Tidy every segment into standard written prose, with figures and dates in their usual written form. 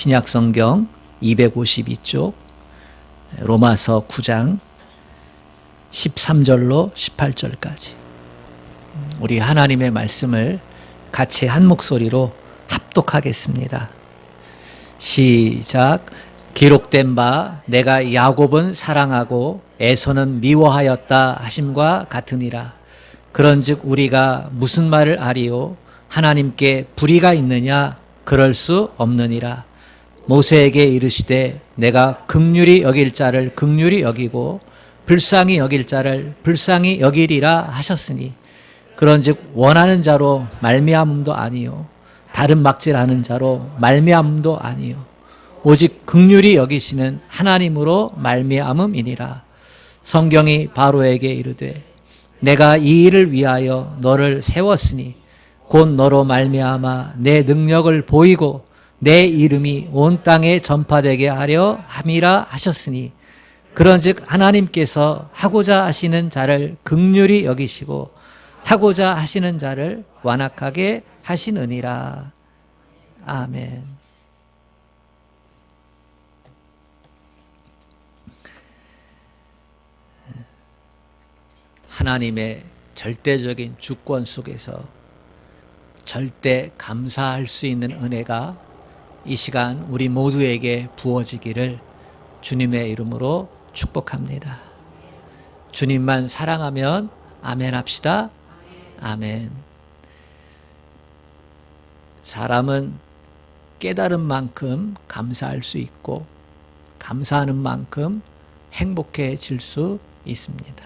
신약성경 252쪽 로마서 9장 13절로 18절까지 우리 하나님의 말씀을 같이 한 목소리로 합독하겠습니다. 시작. 기록된 바 내가 야곱은 사랑하고 에서는 미워하였다 하심과 같으니라. 그런즉 우리가 무슨 말을 아리요? 하나님께 불의가 있느냐? 그럴 수 없느니라. 모세에게 이르시되 내가 긍휼히 여길 자를 긍휼히 여기고 불쌍히 여길 자를 불쌍히 여기리라 하셨으니 그런즉 원하는 자로 말미암음도 아니요 다른 막질하는 자로 말미암음도 아니요 오직 긍휼히 여기시는 하나님으로 말미암음이니라. 성경이 바로에게 이르되 내가 이 일을 위하여 너를 세웠으니 곧 너로 말미암아 내 능력을 보이고 내 이름이 온 땅에 전파되게 하려 함이라 하셨으니 그런즉 하나님께서 하고자 하시는 자를 긍휼히 여기시고 하고자 하시는 자를 완악하게 하시느니라. 아멘. 하나님의 절대적인 주권 속에서 절대 감사할 수 있는 은혜가 이 시간 우리 모두에게 부어지기를 주님의 이름으로 축복합니다. 주님만 사랑하면 아멘 합시다. 아멘. 사람은 깨달은 만큼 감사할 수 있고 감사하는 만큼 행복해질 수 있습니다.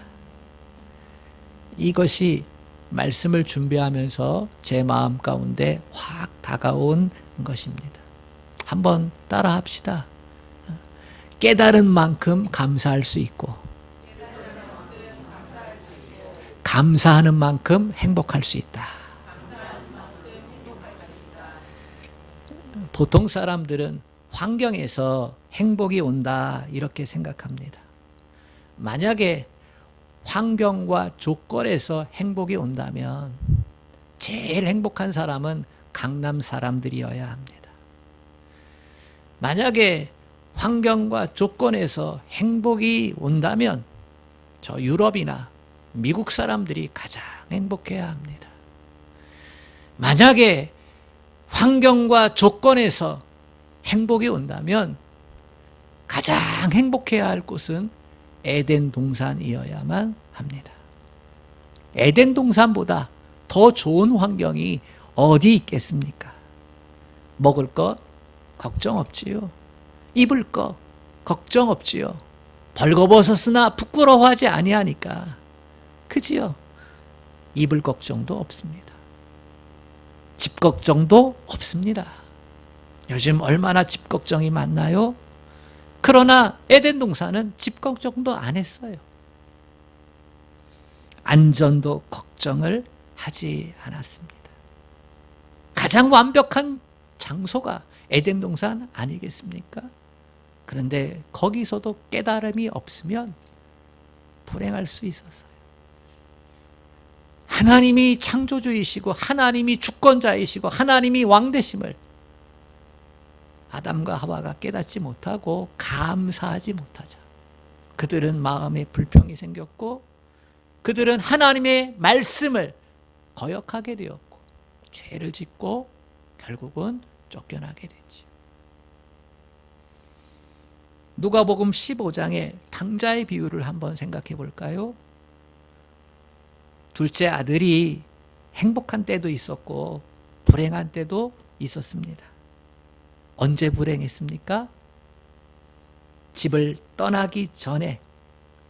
이것이 말씀을 준비하면서 제 마음 가운데 확 다가온 것입니다. 한번 따라 합시다. 깨달은 만큼 감사할 수 있고 감사하는 만큼 행복할 수 있다. 보통 사람들은 환경에서 행복이 온다 이렇게 생각합니다. 만약에 환경과 조건에서 행복이 온다면 제일 행복한 사람은 강남 사람들이어야 합니다. 만약에 환경과 조건에서 행복이 온다면 저 유럽이나 미국 사람들이 가장 행복해야 합니다. 만약에 환경과 조건에서 행복이 온다면 가장 행복해야 할 곳은 에덴 동산이어야만 합니다. 에덴 동산보다 더 좋은 환경이 어디 있겠습니까? 먹을 것 걱정 없지요. 입을 것 걱정 없지요. 벌거벗었으나 부끄러워하지 아니하니까. 그지요? 입을 걱정도 없습니다. 집 걱정도 없습니다. 요즘 얼마나 집 걱정이 많나요? 그러나 에덴 동산은 집 걱정도 안 했어요. 안전도 걱정을 하지 않았습니다. 가장 완벽한 장소가 에덴 동산 아니겠습니까? 그런데 거기서도 깨달음이 없으면 불행할 수 있었어요. 하나님이 창조주이시고 하나님이 주권자이시고 하나님이 왕되심을 아담과 하와가 깨닫지 못하고 감사하지 못하자. 그들은 마음에 불평이 생겼고 그들은 하나님의 말씀을 거역하게 되었고 죄를 짓고 결국은 쫓겨나게 됐지. 누가복음 15장의 탕자의 비유를 한번 생각해 볼까요? 둘째 아들이 행복한 때도 있었고 불행한 때도 있었습니다. 언제 불행했습니까? 집을 떠나기 전에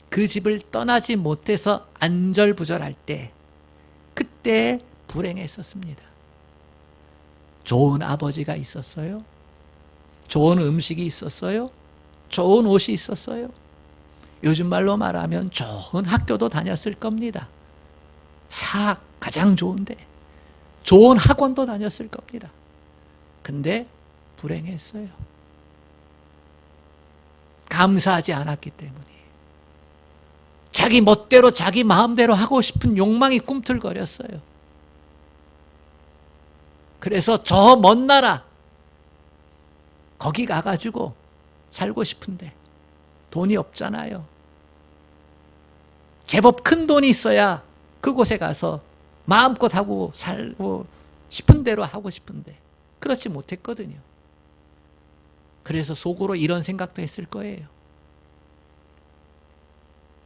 그 집을 떠나지 못해서 안절부절할 때 그때 불행했었습니다. 좋은 아버지가 있었어요. 좋은 음식이 있었어요. 좋은 옷이 있었어요. 요즘 말로 말하면 좋은 학교도 다녔을 겁니다. 사학 가장 좋은데 좋은 학원도 다녔을 겁니다. 근데 불행했어요. 감사하지 않았기 때문에. 자기 멋대로 자기 마음대로 하고 싶은 욕망이 꿈틀거렸어요. 그래서 저 먼 나라 거기 가가지고 살고 싶은데 돈이 없잖아요. 제법 큰 돈이 있어야 그곳에 가서 마음껏 하고 살고 싶은 대로 하고 싶은데 그렇지 못했거든요. 그래서 속으로 이런 생각도 했을 거예요.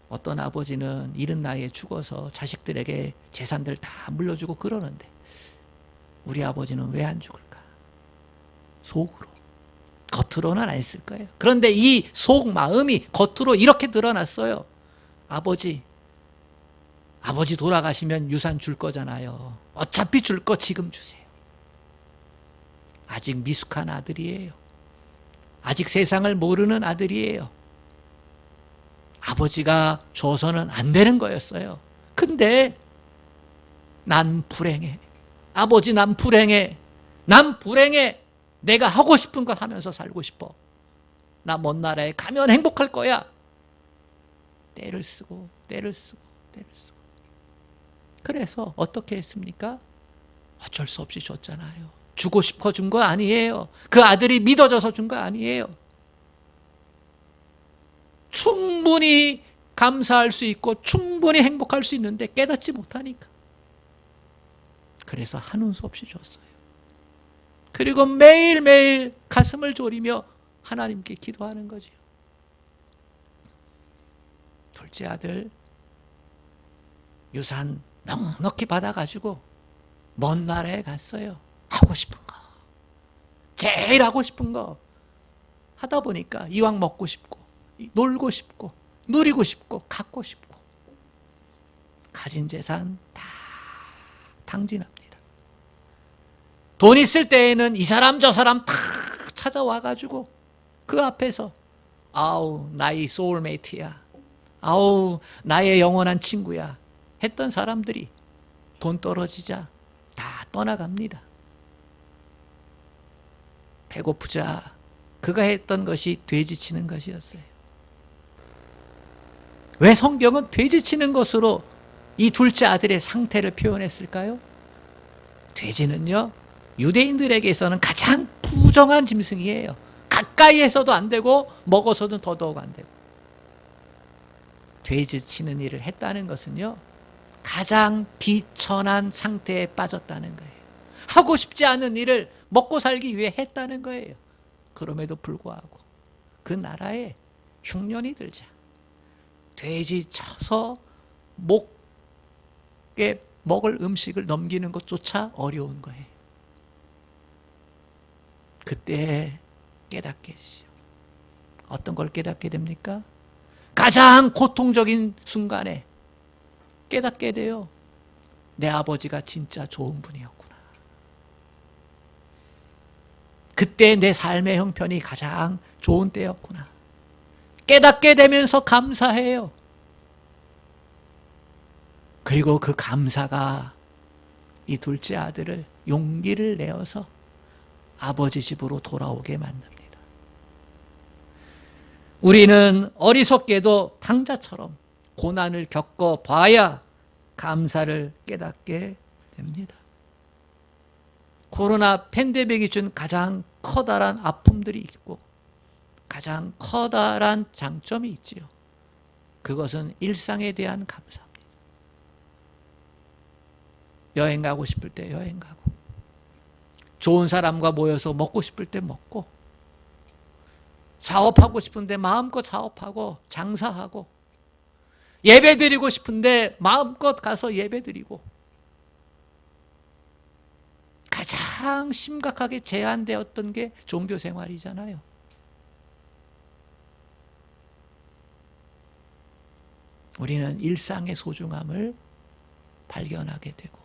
어떤 아버지는 이른 나이에 죽어서 자식들에게 재산들 다 물려주고 그러는데 우리 아버지는 왜 안 죽을까? 속으로. 겉으로는 안 했을 거예요. 그런데 이 속 마음이 겉으로 이렇게 드러났어요. 아버지 돌아가시면 유산 줄 거잖아요. 어차피 줄 거 지금 주세요. 아직 미숙한 아들이에요. 아직 세상을 모르는 아들이에요. 아버지가 줘서는 안 되는 거였어요. 근데 난 불행해. 아버지 난 불행해. 난 불행해. 내가 하고 싶은 걸 하면서 살고 싶어. 나 먼 나라에 가면 행복할 거야. 때를 쓰고 때를 쓰고 때를 쓰고. 그래서 어떻게 했습니까? 어쩔 수 없이 줬잖아요. 주고 싶어 준 거 아니에요. 그 아들이 믿어져서 준 거 아니에요. 충분히 감사할 수 있고 충분히 행복할 수 있는데 깨닫지 못하니까. 그래서 한운 수 없이 줬어요. 그리고 매일매일 가슴을 졸이며 하나님께 기도하는 거죠. 둘째 아들 유산 넉넉히 받아가지고 먼 나라에 갔어요. 하고 싶은 거, 제일 하고 싶은 거 하다 보니까 이왕 먹고 싶고 놀고 싶고 누리고 싶고 갖고 싶고 가진 재산 다 탕진합니다. 돈 있을 때에는 이 사람 저 사람 다 찾아와가지고 그 앞에서 아우 나의 소울메이트야, 아우 나의 영원한 친구야 했던 사람들이 돈 떨어지자 다 떠나갑니다. 배고프자 그가 했던 것이 돼지치는 것이었어요. 왜 성경은 돼지치는 것으로 이 둘째 아들의 상태를 표현했을까요? 돼지는요 유대인들에게서는 가장 부정한 짐승이에요. 가까이에서도 안 되고 먹어서도 더더욱 안 되고. 돼지치는 일을 했다는 것은요 가장 비천한 상태에 빠졌다는 거예요. 하고 싶지 않은 일을 먹고 살기 위해 했다는 거예요. 그럼에도 불구하고 그 나라에 흉년이 들자 돼지 쳐서 목에 먹을 음식을 넘기는 것조차 어려운 거예요. 그때 깨닫게 되죠. 어떤 걸 깨닫게 됩니까? 가장 고통적인 순간에 깨닫게 돼요. 내 아버지가 진짜 좋은 분이었구나. 그때 내 삶의 형편이 가장 좋은 때였구나. 깨닫게 되면서 감사해요. 그리고 그 감사가 이 둘째 아들을 용기를 내어서 아버지 집으로 돌아오게 만듭니다. 우리는 어리석게도 당자처럼 고난을 겪어봐야 감사를 깨닫게 됩니다. 코로나 팬데믹이 준 가장 커다란 아픔들이 있고 가장 커다란 장점이 있지요. 그것은 일상에 대한 감사입니다. 여행 가고 싶을 때 여행 가고 좋은 사람과 모여서 먹고 싶을 때 먹고 사업하고 싶은데 마음껏 사업하고 장사하고 예배 드리고 싶은데 마음껏 가서 예배 드리고 가장 심각하게 제한되었던 게 종교 생활이잖아요. 우리는 일상의 소중함을 발견하게 되고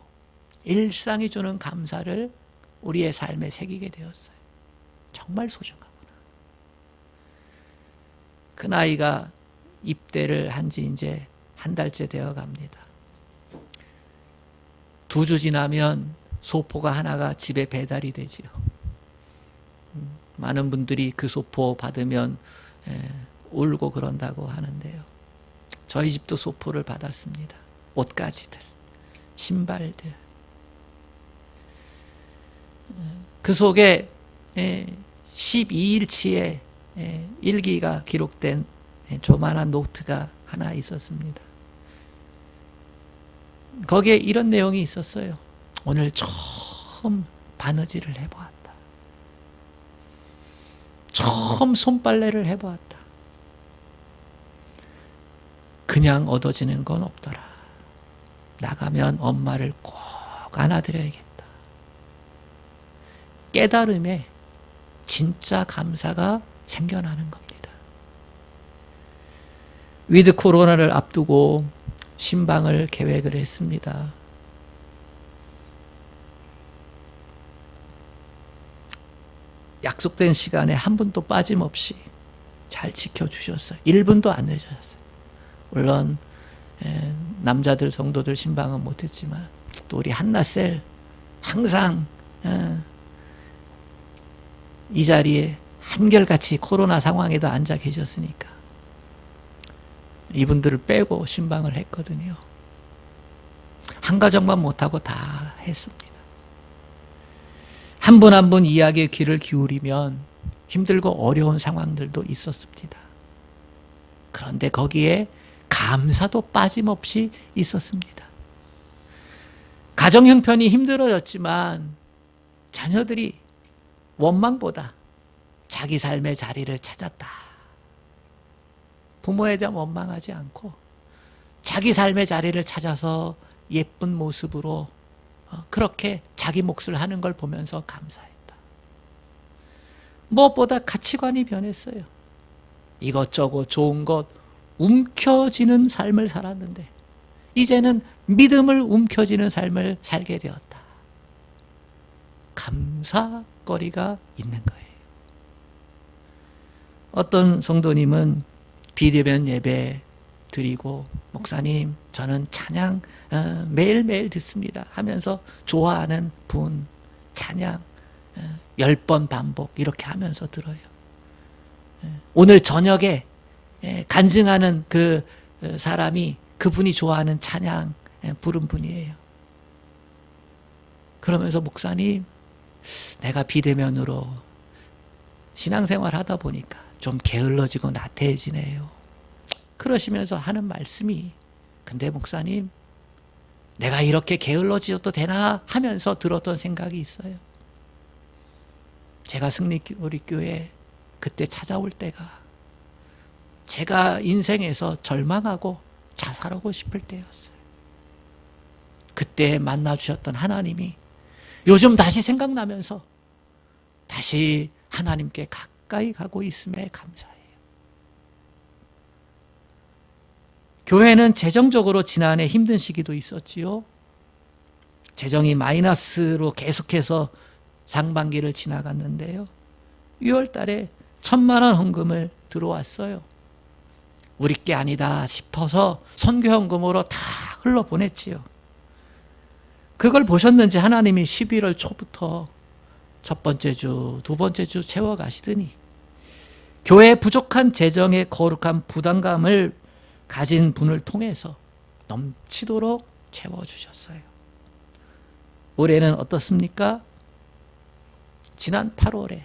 일상이 주는 감사를 우리의 삶에 새기게 되었어요. 정말 소중하구나. 그 나이가 입대를 한 지 이제 한 달째 되어 갑니다. 2주 지나면 소포가 하나가 집에 배달이 되지요. 많은 분들이 그 소포 받으면 울고 그런다고 하는데요. 저희 집도 소포를 받았습니다. 옷가지들, 신발들. 그 속에 12일치의 일기가 기록된 조만한 노트가 하나 있었습니다. 거기에 이런 내용이 있었어요. 오늘 처음 바느질을 해보았다. 처음 손빨래를 해보았다. 그냥 얻어지는 건 없더라. 나가면 엄마를 꼭 안아드려야겠다. 깨달음에 진짜 감사가 생겨나는 겁니다. 위드 코로나를 앞두고 신방을 계획을 했습니다. 약속된 시간에 한 분도 빠짐없이 잘 지켜주셨어요. 1분도 안 늦어졌어요. 물론 남자들 성도들 신방은 못했지만 또 우리 한나셀 항상 이 자리에 한결같이 코로나 상황에도 앉아 계셨으니까 이분들을 빼고 신방을 했거든요. 한 가정만 못하고 다 했습니다. 한 분 한 분 이야기에 귀를 기울이면 힘들고 어려운 상황들도 있었습니다. 그런데 거기에 감사도 빠짐없이 있었습니다. 가정 형편이 힘들어졌지만 자녀들이 원망보다 자기 삶의 자리를 찾았다. 부모에 대한 원망하지 않고 자기 삶의 자리를 찾아서 예쁜 모습으로 그렇게 자기 몫을 하는 걸 보면서 감사했다. 무엇보다 가치관이 변했어요. 이것저것 좋은 것 움켜쥐는 삶을 살았는데 이제는 믿음을 움켜쥐는 삶을 살게 되었다. 감사거리가 있는 거예요. 어떤 성도님은 비대면 예배 드리고 목사님 저는 찬양 매일매일 듣습니다 하면서 좋아하는 분 찬양 10번 반복 이렇게 하면서 들어요. 오늘 저녁에 간증하는 그 사람이 그분이 좋아하는 찬양 부른 분이에요. 그러면서 목사님 내가 비대면으로 신앙생활 하다 보니까 좀 게을러지고 나태해지네요. 그러시면서 하는 말씀이 근데 목사님 내가 이렇게 게을러져도 되나 하면서 들었던 생각이 있어요. 제가 승리우리교회 그때 찾아올 때가 제가 인생에서 절망하고 자살하고 싶을 때였어요. 그때 만나주셨던 하나님이 요즘 다시 생각나면서 다시 하나님께 가까이 가고 있음에 감사해요. 교회는 재정적으로 지난해 힘든 시기도 있었지요. 재정이 마이너스로 계속해서 상반기를 지나갔는데요. 6월 달에 1,000만 원 헌금을 들어왔어요. 우리 게 아니다 싶어서 선교 헌금으로 다 흘러보냈지요. 그걸 보셨는지 하나님이 11월 초부터 첫 번째 주, 두 번째 주 채워가시더니 교회의 부족한 재정의 거룩한 부담감을 가진 분을 통해서 넘치도록 채워주셨어요. 올해는 어떻습니까? 지난 8월에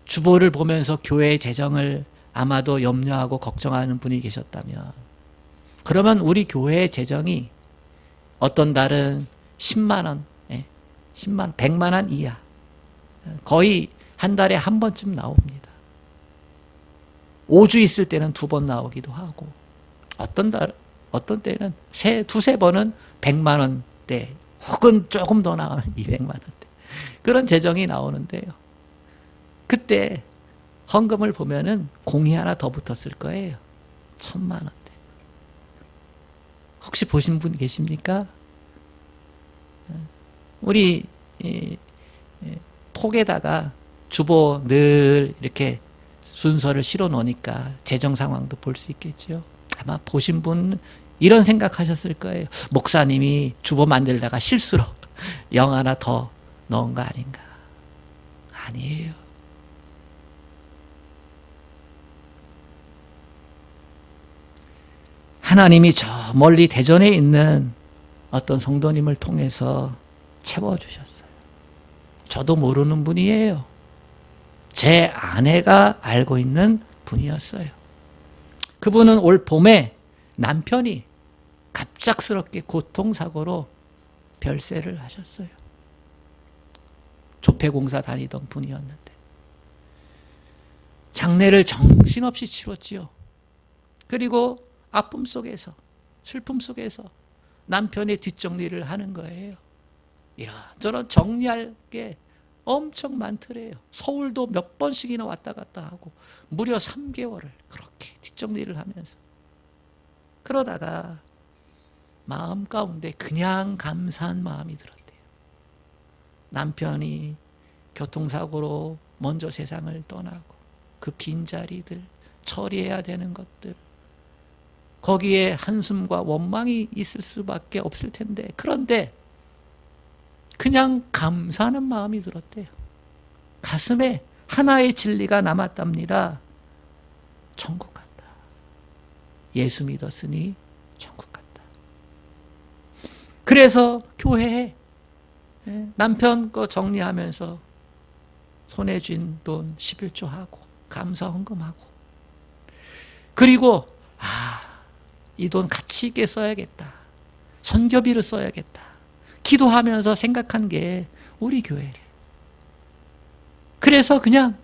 주보를 보면서 교회의 재정을 아마도 염려하고 걱정하는 분이 계셨다면 그러면 우리 교회의 재정이 어떤 달은 10만 원, 10만, 100만 원 이하 거의 한 달에 한 번쯤 나옵니다. 5주 있을 때는 2번 나오기도 하고 어떤 때는 두세 번은 100만 원대 혹은 조금 더 나오면 200만 원대 그런 재정이 나오는데요. 그때 헌금을 보면은 공이 하나 더 붙었을 거예요. 1,000만 원대. 혹시 보신 분 계십니까? 우리 톡에다가 주보 늘 이렇게 순서를 실어 놓으니까 재정 상황도 볼 수 있겠죠. 아마 보신 분 이런 생각하셨을 거예요. 목사님이 주보 만들다가 실수로 0 하나 더 넣은 거 아닌가. 아니에요. 하나님이 저 멀리 대전에 있는 어떤 성도님을 통해서 채워주셨어요. 저도 모르는 분이에요. 제 아내가 알고 있는 분이었어요. 그분은 올 봄에 남편이 갑작스럽게 교통사고로 별세를 하셨어요. 조폐공사 다니던 분이었는데 장례를 정신없이 치렀지요. 그리고 아픔 속에서, 슬픔 속에서 남편의 뒷정리를 하는 거예요. 이런저런 정리할 게 엄청 많더래요. 서울도 몇 번씩이나 왔다 갔다 하고 무려 3개월을 그렇게 뒷정리를 하면서 그러다가 마음 가운데 그냥 감사한 마음이 들었대요. 남편이 교통사고로 먼저 세상을 떠나고 그 빈자리들, 처리해야 되는 것들, 거기에 한숨과 원망이 있을 수밖에 없을 텐데, 그런데 그냥 감사하는 마음이 들었대요. 가슴에 하나의 진리가 남았답니다. 천국 같다. 예수 믿었으니 천국 같다. 그래서 교회에 남편 거 정리하면서 손에 쥔 돈 11조 하고 감사 헌금하고, 그리고 이 돈 가치 있게 써야겠다. 선교비를 써야겠다. 기도하면서 생각한 게 우리 교회래. 그래서 그냥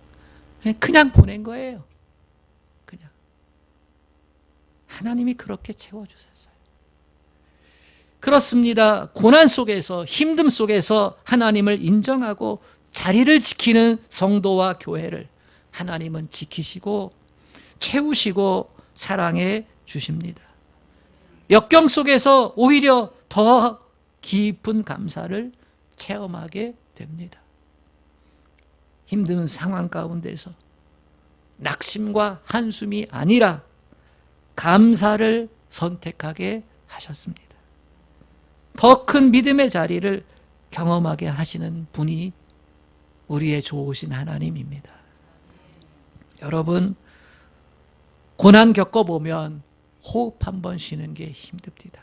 보낸 거예요. 그냥. 하나님이 그렇게 채워주셨어요. 그렇습니다. 고난 속에서, 힘듦 속에서 하나님을 인정하고 자리를 지키는 성도와 교회를 하나님은 지키시고 채우시고 사랑해 주십니다. 역경 속에서 오히려 더 깊은 감사를 체험하게 됩니다. 힘든 상황 가운데서 낙심과 한숨이 아니라 감사를 선택하게 하셨습니다. 더 큰 믿음의 자리를 경험하게 하시는 분이 우리의 좋으신 하나님입니다. 여러분, 고난 겪어보면 호흡 한 번 쉬는 게 힘듭니다.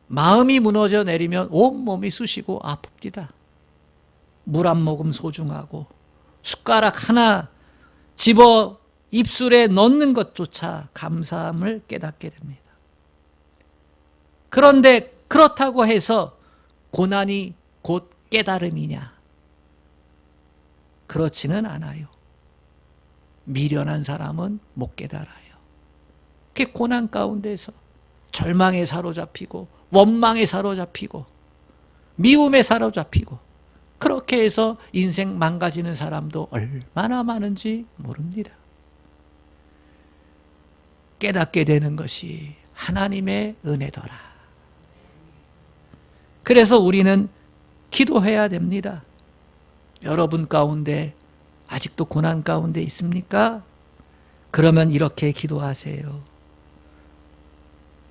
마음이 무너져 내리면 온몸이 쑤시고 아픕니다. 물 한 모금 소중하고 숟가락 하나 집어 입술에 넣는 것조차 감사함을 깨닫게 됩니다. 그런데 그렇다고 해서 고난이 곧 깨달음이냐? 그렇지는 않아요. 미련한 사람은 못 깨달아요. 그 고난 가운데서 절망에 사로잡히고 원망에 사로잡히고 미움에 사로잡히고 그렇게 해서 인생 망가지는 사람도 얼마나 많은지 모릅니다. 깨닫게 되는 것이 하나님의 은혜더라. 그래서 우리는 기도해야 됩니다. 여러분 가운데 아직도 고난 가운데 있습니까? 그러면 이렇게 기도하세요.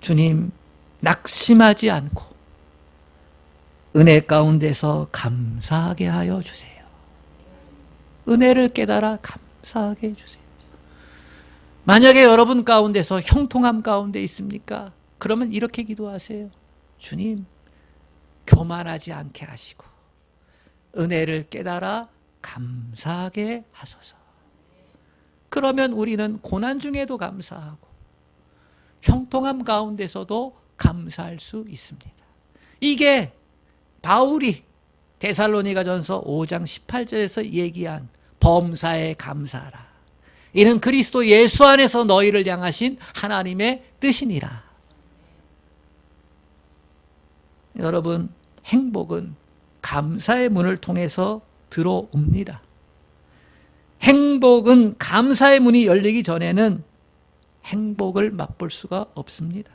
주님, 낙심하지 않고 은혜 가운데서 감사하게 하여 주세요. 은혜를 깨달아 감사하게 해주세요. 만약에 여러분 가운데서 형통함 가운데 있습니까? 그러면 이렇게 기도하세요. 주님, 교만하지 않게 하시고 은혜를 깨달아 감사하게 하소서. 그러면 우리는 고난 중에도 감사하고 형통함 가운데서도 감사할 수 있습니다. 이게 바울이 데살로니가전서 5장 18절에서 얘기한 범사에 감사하라. 이는 그리스도 예수 안에서 너희를 향하신 하나님의 뜻이니라. 여러분, 행복은 감사의 문을 통해서 들어옵니다. 행복은 감사의 문이 열리기 전에는 행복을 맛볼 수가 없습니다.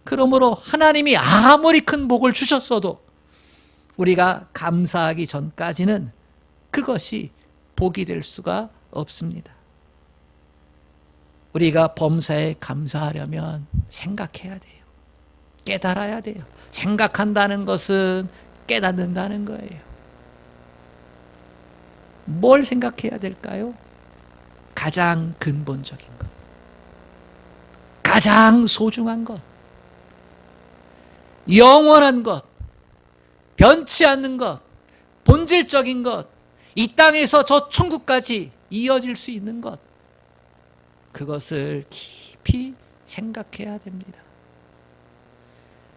그러므로 하나님이 아무리 큰 복을 주셨어도 우리가 감사하기 전까지는 그것이 복이 될 수가 없습니다. 우리가 범사에 감사하려면 생각해야 돼요. 깨달아야 돼요. 생각한다는 것은 깨닫는다는 거예요. 뭘 생각해야 될까요? 가장 근본적인 것, 가장 소중한 것, 영원한 것, 변치 않는 것, 본질적인 것, 이 땅에서 저 천국까지 이어질 수 있는 것, 그것을 깊이 생각해야 됩니다.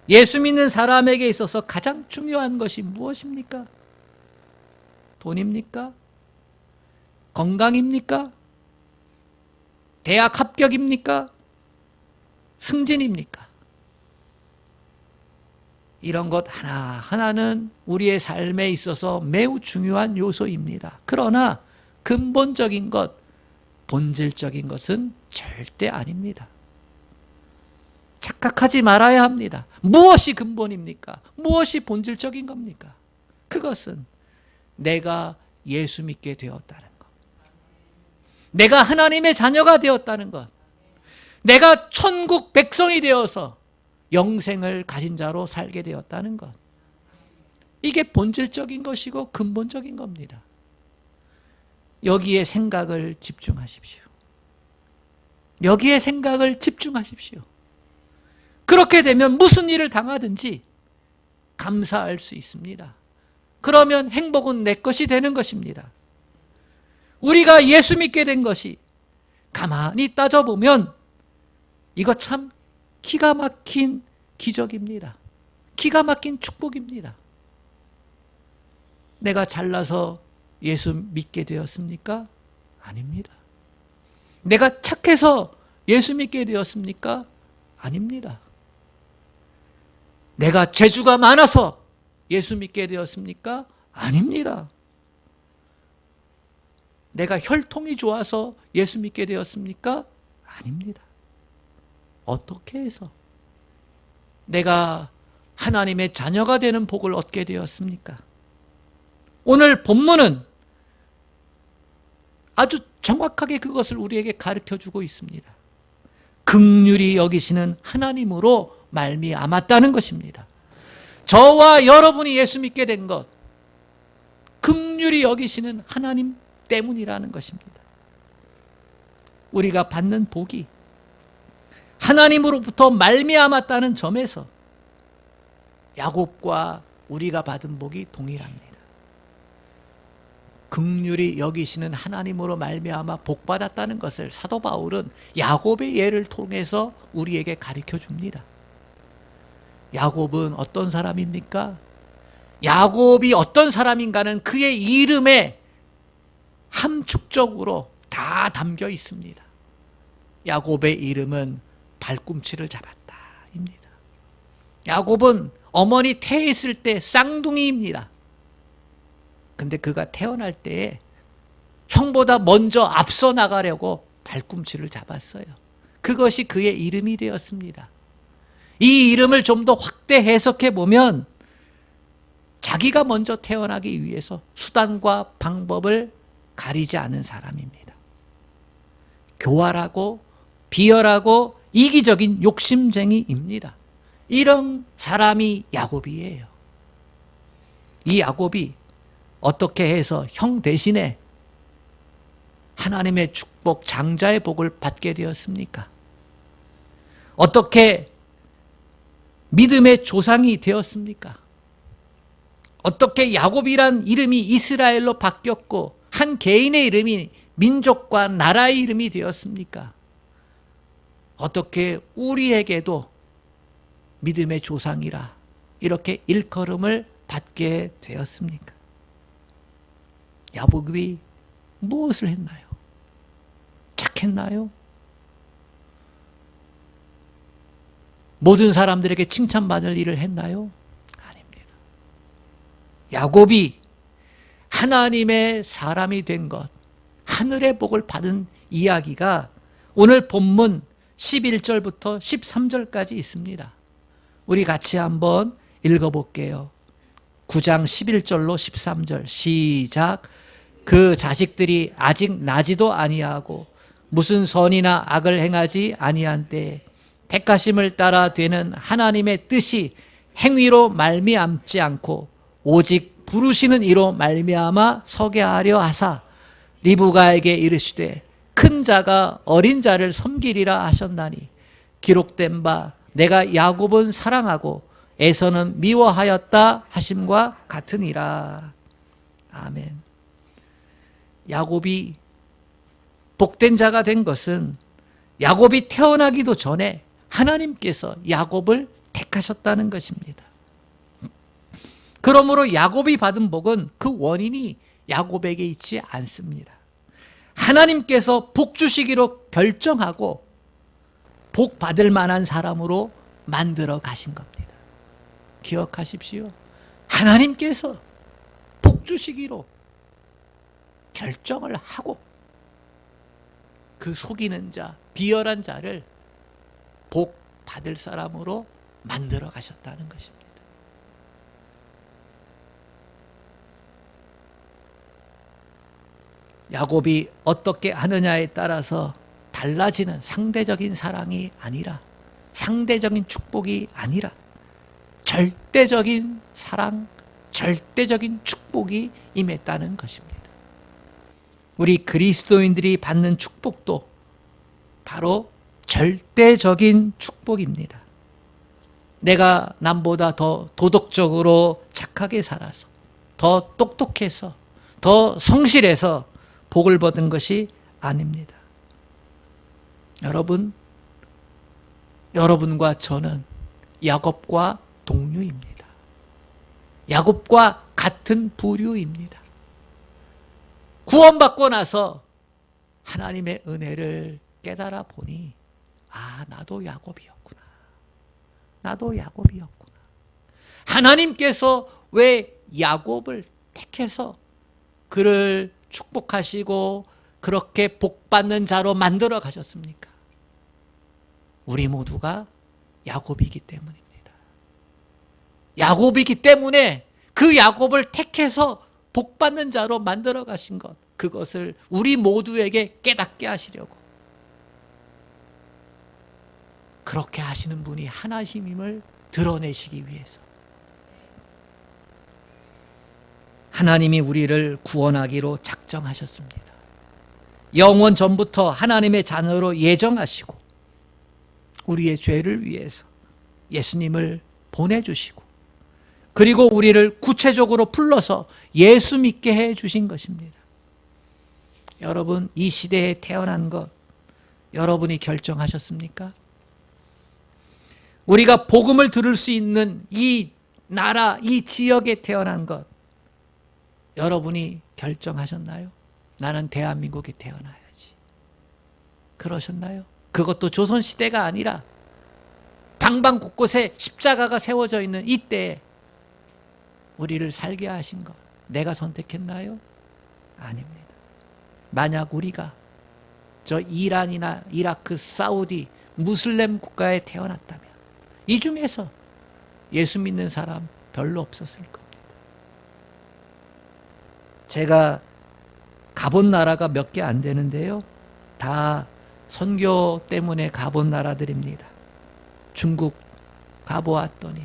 예수 믿는 사람에게 있어서 가장 중요한 것이 무엇입니까? 돈입니까? 건강입니까? 대학 합격입니까? 승진입니까? 이런 것 하나하나는 우리의 삶에 있어서 매우 중요한 요소입니다. 그러나 근본적인 것, 본질적인 것은 절대 아닙니다. 착각하지 말아야 합니다. 무엇이 근본입니까? 무엇이 본질적인 겁니까? 그것은 내가 예수 믿게 되었다는 것, 내가 하나님의 자녀가 되었다는 것, 내가 천국 백성이 되어서 영생을 가진 자로 살게 되었다는 것, 이게 본질적인 것이고 근본적인 겁니다. 여기에 생각을 집중하십시오. 여기에 생각을 집중하십시오. 그렇게 되면 무슨 일을 당하든지 감사할 수 있습니다. 그러면 행복은 내 것이 되는 것입니다. 우리가 예수 믿게 된 것이 가만히 따져보면 이거 참 기가 막힌 기적입니다. 기가 막힌 축복입니다. 내가 잘나서 예수 믿게 되었습니까? 아닙니다. 내가 착해서 예수 믿게 되었습니까? 아닙니다. 내가 재주가 많아서 예수 믿게 되었습니까? 아닙니다. 내가 혈통이 좋아서 예수 믿게 되었습니까? 아닙니다. 어떻게 해서 내가 하나님의 자녀가 되는 복을 얻게 되었습니까? 오늘 본문은 아주 정확하게 그것을 우리에게 가르쳐주고 있습니다. 긍휼히 여기시는 하나님으로 말미암았다는 것입니다. 저와 여러분이 예수 믿게 된 것, 긍휼히 여기시는 하나님 때문이라는 것입니다. 우리가 받는 복이 하나님으로부터 말미암았다는 점에서 야곱과 우리가 받은 복이 동일합니다. 긍휼히 여기시는 하나님으로 말미암아 복받았다는 것을 사도 바울은 야곱의 예를 통해서 우리에게 가르쳐 줍니다. 야곱은 어떤 사람입니까? 야곱이 어떤 사람인가는 그의 이름에 함축적으로 다 담겨 있습니다. 야곱의 이름은 발꿈치를 잡았다입니다. 야곱은 어머니 태했을 때 쌍둥이입니다. 근데 그가 태어날 때에 형보다 먼저 앞서 나가려고 발꿈치를 잡았어요. 그것이 그의 이름이 되었습니다. 이 이름을 좀 더 확대 해석해 보면 자기가 먼저 태어나기 위해서 수단과 방법을 가리지 않은 사람입니다. 교활하고 비열하고 이기적인 욕심쟁이입니다. 이런 사람이 야곱이에요. 이 야곱이 어떻게 해서 형 대신에 하나님의 축복, 장자의 복을 받게 되었습니까? 어떻게 믿음의 조상이 되었습니까? 어떻게 야곱이란 이름이 이스라엘로 바뀌었고 한 개인의 이름이 민족과 나라의 이름이 되었습니까? 어떻게 우리에게도 믿음의 조상이라 이렇게 일컬음을 받게 되었습니까? 야곱이 무엇을 했나요? 착했나요? 모든 사람들에게 칭찬받을 일을 했나요? 아닙니다. 야곱이 하나님의 사람이 된 것, 하늘의 복을 받은 이야기가 오늘 본문 11절부터 13절까지 있습니다. 우리 같이 한번 읽어볼게요. 9장 11절로 13절 시작. 그 자식들이 아직 나지도 아니하고 무슨 선이나 악을 행하지 아니한 때에 택하심을 따라 되는 하나님의 뜻이 행위로 말미암지 않고 오직 부르시는 이로 말미암아 서게 하려 하사 리브가에게 이르시되 큰 자가 어린 자를 섬기리라 하셨나니 기록된 바 내가 야곱은 사랑하고 에서는 미워하였다 하심과 같으니라. 아멘. 야곱이 복된 자가 된 것은 야곱이 태어나기도 전에 하나님께서 야곱을 택하셨다는 것입니다. 그러므로 야곱이 받은 복은 그 원인이 야곱에게 있지 않습니다. 하나님께서 복 주시기로 결정하고 복 받을 만한 사람으로 만들어 가신 겁니다. 기억하십시오. 하나님께서 복 주시기로 결정을 하고 그 속이는 자, 비열한 자를 복 받을 사람으로 만들어 가셨다는 것입니다. 야곱이 어떻게 하느냐에 따라서 달라지는 상대적인 사랑이 아니라, 상대적인 축복이 아니라 절대적인 사랑, 절대적인 축복이 임했다는 것입니다. 우리 그리스도인들이 받는 축복도 바로 절대적인 축복입니다. 내가 남보다 더 도덕적으로 착하게 살아서, 더 똑똑해서, 더 성실해서 복을 받은 것이 아닙니다. 여러분과 저는 야곱과 동류입니다. 야곱과 같은 부류입니다. 구원받고 나서 하나님의 은혜를 깨달아 보니, 나도 야곱이었구나. 나도 야곱이었구나. 하나님께서 왜 야곱을 택해서 그를 축복하시고 그렇게 복받는 자로 만들어 가셨습니까? 우리 모두가 야곱이기 때문입니다. 야곱이기 때문에 그 야곱을 택해서 복받는 자로 만들어 가신 것, 그것을 우리 모두에게 깨닫게 하시려고 그렇게 하시는 분이 하나님임을 드러내시기 위해서, 하나님이 우리를 구원하기로 작정하셨습니다. 영원 전부터 하나님의 자녀로 예정하시고 우리의 죄를 위해서 예수님을 보내주시고, 그리고 우리를 구체적으로 불러서 예수 믿게 해주신 것입니다. 여러분, 이 시대에 태어난 것 여러분이 결정하셨습니까? 우리가 복음을 들을 수 있는 이 나라, 이 지역에 태어난 것 여러분이 결정하셨나요? 나는 대한민국에 태어나야지. 그러셨나요? 그것도 조선시대가 아니라 방방 곳곳에 십자가가 세워져 있는 이때에 우리를 살게 하신 것, 내가 선택했나요? 아닙니다. 만약 우리가 저 이란이나 이라크, 사우디, 무슬림 국가에 태어났다면 이 중에서 예수 믿는 사람 별로 없었을 겁니다. 제가 가본 나라가 몇 개 안 되는데요, 다 선교 때문에 가본 나라들입니다. 중국 가보았더니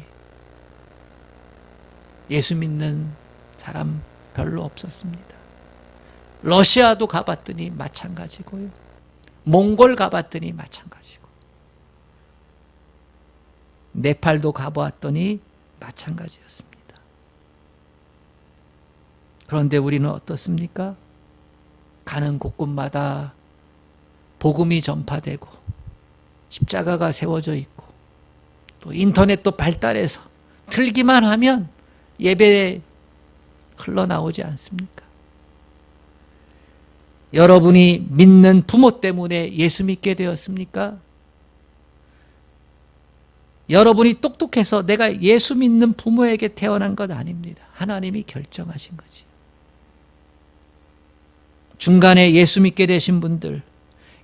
예수 믿는 사람 별로 없었습니다. 러시아도 가봤더니 마찬가지고요. 몽골 가봤더니 마찬가지고, 네팔도 가보았더니 마찬가지였습니다. 그런데 우리는 어떻습니까? 가는 곳곳마다 복음이 전파되고 십자가가 세워져 있고 또 인터넷도 발달해서 틀기만 하면 예배에 흘러나오지 않습니까? 여러분이 믿는 부모 때문에 예수 믿게 되었습니까? 여러분이 똑똑해서 내가 예수 믿는 부모에게 태어난 것 아닙니다. 하나님이 결정하신 거지. 중간에 예수 믿게 되신 분들,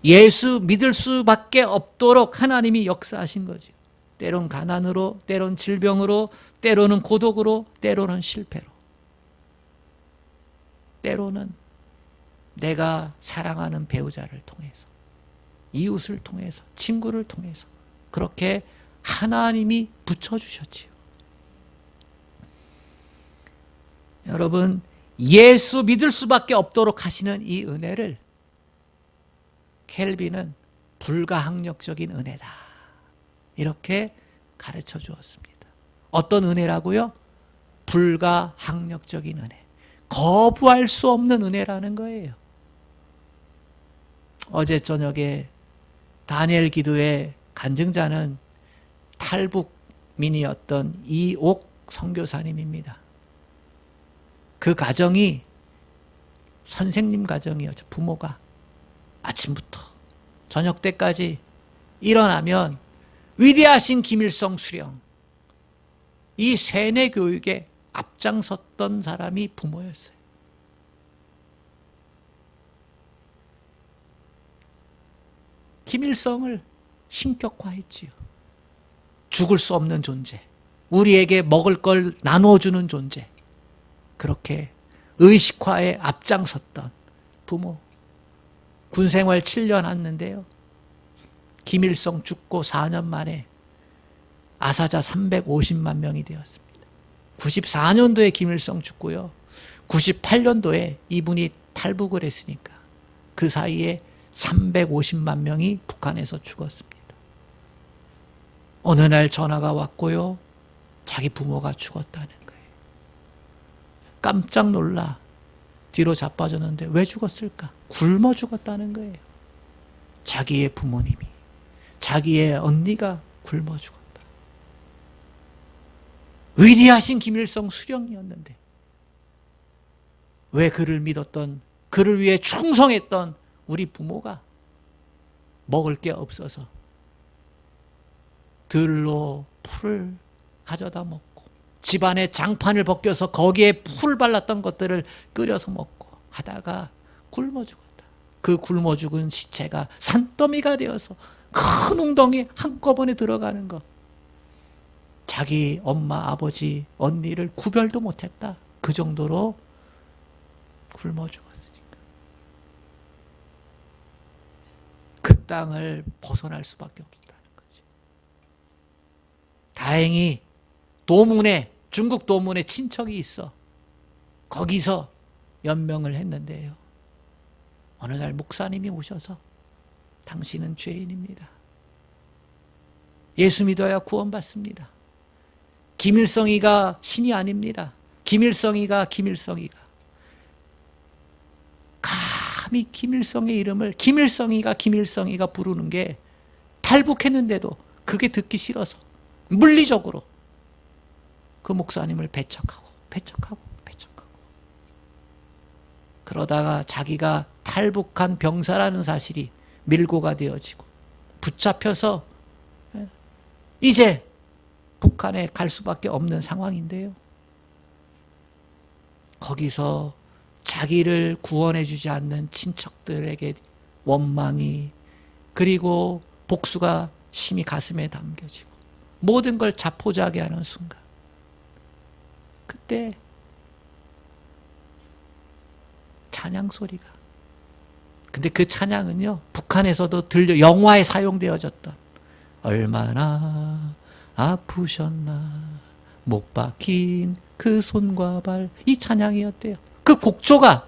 예수 믿을 수밖에 없도록 하나님이 역사하신 거죠. 때론 가난으로, 때론 질병으로, 때로는 고독으로, 때로는 실패로, 때로는 내가 사랑하는 배우자를 통해서, 이웃을 통해서, 친구를 통해서 그렇게 하나님이 붙여주셨지요. 여러분, 예수 믿을 수밖에 없도록 하시는 이 은혜를 켈빈은 불가항력적인 은혜다, 이렇게 가르쳐 주었습니다. 어떤 은혜라고요? 불가항력적인 은혜, 거부할 수 없는 은혜라는 거예요. 어제 저녁에 다니엘 기도의 간증자는 탈북민이었던 이옥 선교사님입니다. 그 가정이 선생님 가정이었죠. 부모가 아침부터 저녁 때까지 일어나면 위대하신 김일성 수령, 이 세뇌 교육에 앞장섰던 사람이 부모였어요. 김일성을 신격화했지요. 죽을 수 없는 존재, 우리에게 먹을 걸 나눠주는 존재, 그렇게 의식화에 앞장섰던 부모. 군생활 7년 했는데요, 김일성 죽고 4년 만에 아사자 350만 명이 되었습니다. 94년도에 김일성 죽고요, 98년도에 이분이 탈북을 했으니까 그 사이에 350만 명이 북한에서 죽었습니다. 어느 날 전화가 왔고요, 자기 부모가 죽었다는 거예요. 깜짝 놀라 뒤로 자빠졌는데 왜 죽었을까? 굶어 죽었다는 거예요. 자기의 부모님이, 자기의 언니가 굶어 죽었다. 위대하신 김일성 수령이었는데 왜 그를 믿었던, 그를 위해 충성했던 우리 부모가 먹을 게 없어서 들로 풀을 가져다 먹고 집안에 장판을 벗겨서 거기에 풀 발랐던 것들을 끓여서 먹고 하다가 굶어 죽었다. 그 굶어 죽은 시체가 산더미가 되어서 큰 웅덩이 한꺼번에 들어가는 것. 자기 엄마, 아버지, 언니를 구별도 못했다. 그 정도로 굶어 죽었으니까. 그 땅을 벗어날 수밖에 없었다는 거지. 다행히 도문에, 중국 도문에 친척이 있어. 거기서 연명을 했는데요, 어느 날 목사님이 오셔서 당신은 죄인입니다. 예수 믿어야 구원받습니다. 김일성이가 신이 아닙니다. 김일성이가 감히 김일성의 이름을 김일성이가 부르는 게, 탈북했는데도 그게 듣기 싫어서 물리적으로 그 목사님을 배척하고 그러다가 자기가 탈북한 병사라는 사실이 밀고가 되어지고 붙잡혀서 이제 북한에 갈 수밖에 없는 상황인데요, 거기서 자기를 구원해 주지 않는 친척들에게 원망이, 그리고 복수가 심히 가슴에 담겨지고 모든 걸 자포자기 하는 순간, 그때 찬양 소리가, 근데 그 찬양은요, 북한에서도 영화에 사용되어졌던 얼마나 아프셨나 못 박힌 그 손과 발, 이 찬양이었대요. 그 곡조가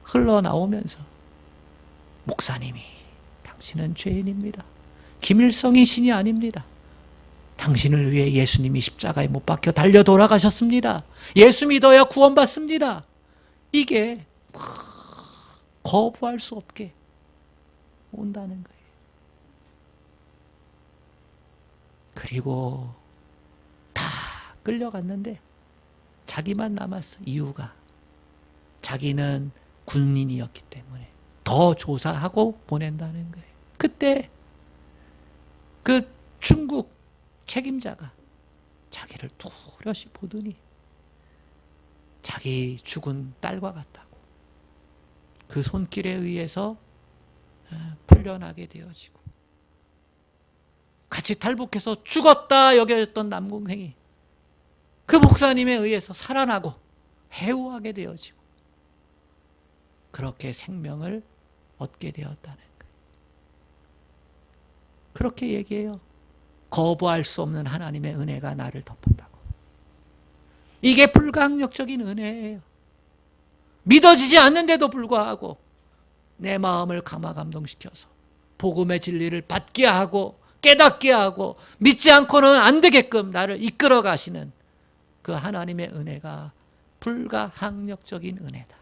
흘러나오면서 목사님이 당신은 죄인입니다. 김일성이 신이 아닙니다. 당신을 위해 예수님이 십자가에 못 박혀 달려 돌아가셨습니다. 예수 믿어야 구원받습니다. 이게 거부할 수 없게 온다는 거예요. 그리고 다 끌려갔는데 자기만 남았어. 이유가 자기는 군인이었기 때문에 더 조사하고 보낸다는 거예요. 그때 그 중국 책임자가 자기를 뚜렷이 보더니 자기 죽은 딸과 같다고, 그 손길에 의해서 풀려나게 되어지고, 같이 탈북해서 죽었다 여겨졌던 남동생이 그 목사님에 의해서 살아나고 해우하게 되어지고, 그렇게 생명을 얻게 되었다는 거예요. 그렇게 얘기해요. 거부할 수 없는 하나님의 은혜가 나를 덮었다고. 이게 불가항력적인 은혜예요. 믿어지지 않는데도 불구하고 내 마음을 감화감동시켜서 복음의 진리를 받게 하고 깨닫게 하고 믿지 않고는 안 되게끔 나를 이끌어 가시는 그 하나님의 은혜가 불가항력적인 은혜다.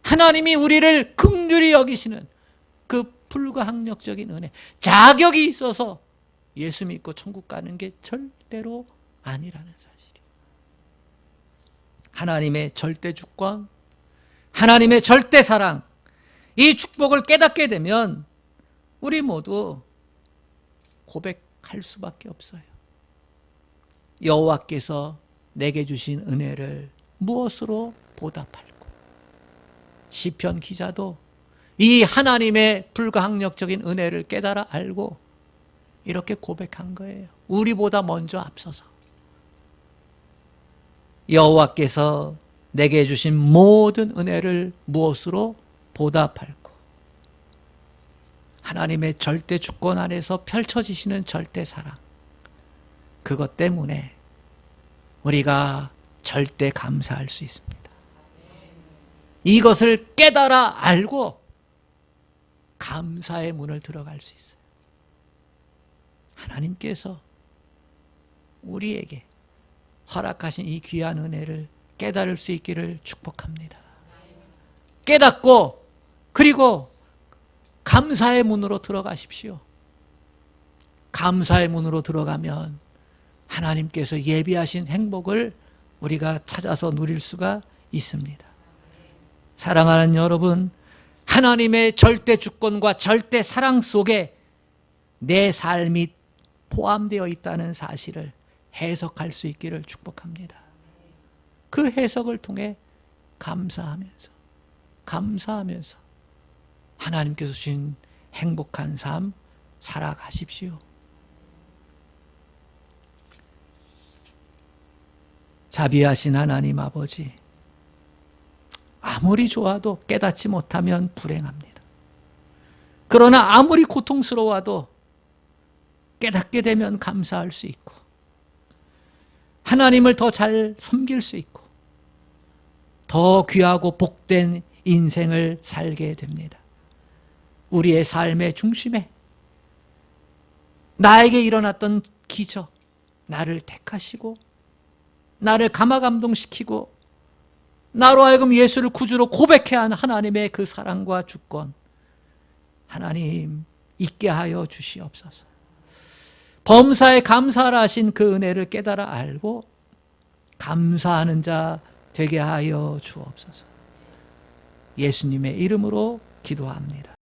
하나님이 우리를 긍휼히 여기시는 그 불가항력적인 은혜, 자격이 있어서 예수 믿고 천국 가는 게 절대로 아니라는 사실이에요. 하나님의 절대 주권, 하나님의 절대 사랑, 이 축복을 깨닫게 되면 우리 모두 고백할 수밖에 없어요. 여호와께서 내게 주신 은혜를 무엇으로 보답할꼬. 시편 기자도 이 하나님의 불가항력적인 은혜를 깨달아 알고 이렇게 고백한 거예요. 우리보다 먼저 앞서서 여호와께서 내게 주신 모든 은혜를 무엇으로 보답할꼬. 하나님의 절대 주권 안에서 펼쳐지시는 절대 사랑, 그것 때문에 우리가 절대 감사할 수 있습니다. 이것을 깨달아 알고 감사의 문을 들어갈 수 있어요. 하나님께서 우리에게 허락하신 이 귀한 은혜를 깨달을 수 있기를 축복합니다. 깨닫고 그리고 감사의 문으로 들어가십시오. 감사의 문으로 들어가면 하나님께서 예비하신 행복을 우리가 찾아서 누릴 수가 있습니다. 사랑하는 여러분, 하나님의 절대 주권과 절대 사랑 속에 내 삶이 포함되어 있다는 사실을 해석할 수 있기를 축복합니다. 그 해석을 통해 감사하면서 하나님께서 주신 행복한 삶 살아가십시오. 자비하신 하나님 아버지, 아무리 좋아도 깨닫지 못하면 불행합니다. 그러나 아무리 고통스러워도 깨닫게 되면 감사할 수 있고 하나님을 더 잘 섬길 수 있고 더 귀하고 복된 인생을 살게 됩니다. 우리의 삶의 중심에 나에게 일어났던 기적, 나를 택하시고 나를 감화감동시키고 나로 하여금 예수를 구주로 고백해야 하는 하나님의 그 사랑과 주권, 하나님 있게 하여 주시옵소서. 범사에 감사를 하신 그 은혜를 깨달아 알고 감사하는 자 되게 하여 주옵소서. 예수님의 이름으로 기도합니다.